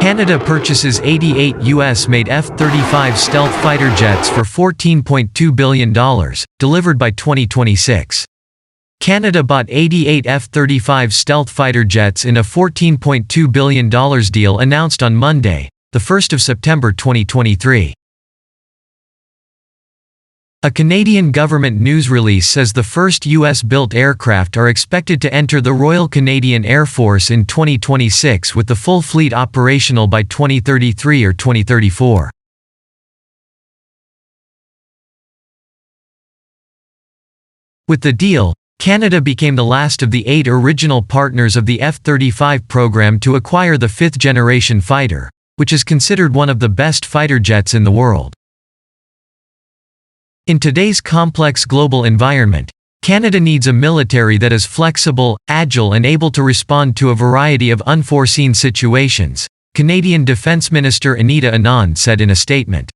Canada purchases 88 US-made F-35 stealth fighter jets for $14.2 billion, delivered by 2026. Canada bought 88 F-35 stealth fighter jets in a $14.2 billion deal announced on Monday, the 1st of September 2023. A Canadian government news release says the first U.S.-built aircraft are expected to enter the Royal Canadian Air Force in 2026 with the full fleet operational by 2033 or 2034. With the deal, Canada became the last of the 8 original partners of the F-35 program to acquire the 5th-generation fighter, which is considered one of the best fighter jets in the world. In today's complex global environment, Canada needs a military that is flexible, agile and able to respond to a variety of unforeseen situations, Canadian Defence Minister Anita Anand said in a statement.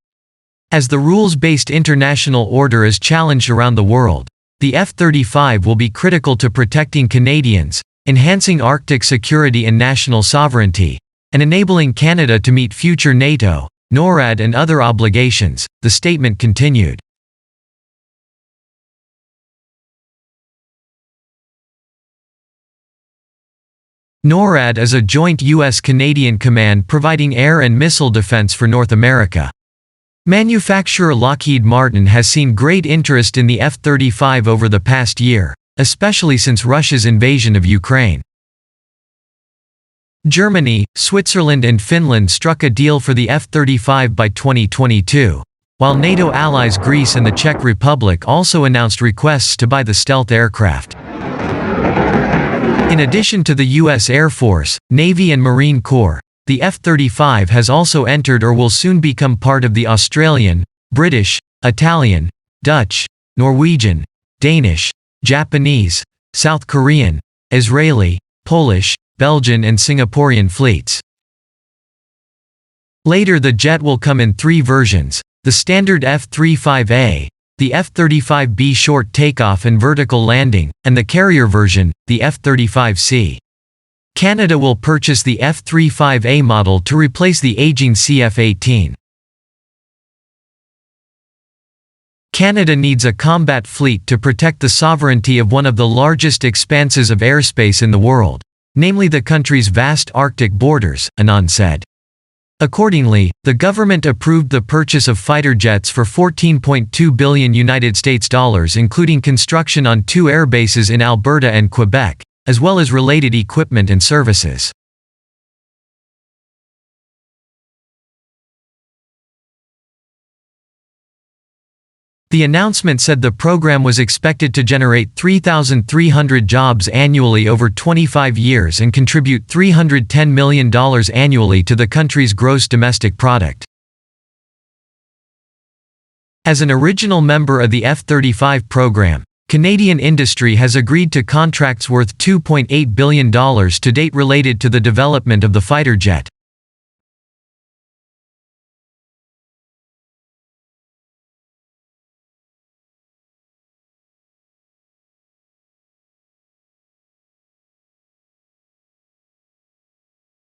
As the rules-based international order is challenged around the world, the F-35 will be critical to protecting Canadians, enhancing Arctic security and national sovereignty, and enabling Canada to meet future NATO, NORAD and other obligations, the statement continued. NORAD is a joint U.S.-Canadian command providing air and missile defense for North America. Manufacturer Lockheed Martin has seen great interest in the F-35 over the past year, especially since Russia's invasion of Ukraine. Germany, Switzerland and Finland struck a deal for the F-35 by 2022, while NATO allies Greece and the Czech Republic also announced requests to buy the stealth aircraft. In addition to the U.S. Air Force, Navy and Marine Corps, the F-35 has also entered or will soon become part of the Australian, British, Italian, Dutch, Norwegian, Danish, Japanese, South Korean, Israeli, Polish, Belgian and Singaporean fleets. Later the jet will come in 3 versions, the standard F-35A, the F-35B short takeoff and vertical landing, and the carrier version, the F-35C. Canada will purchase the F-35A model to replace the aging CF-18. Canada needs a combat fleet to protect the sovereignty of one of the largest expanses of airspace in the world, namely the country's vast Arctic borders, Anand said. Accordingly, the government approved the purchase of fighter jets for $14.2 billion including construction on 2 air bases in Alberta and Quebec, as well as related equipment and services. The announcement said the program was expected to generate 3,300 jobs annually over 25 years and contribute $310 million annually to the country's gross domestic product. As an original member of the F-35 program, Canadian industry has agreed to contracts worth $2.8 billion to date related to the development of the fighter jet.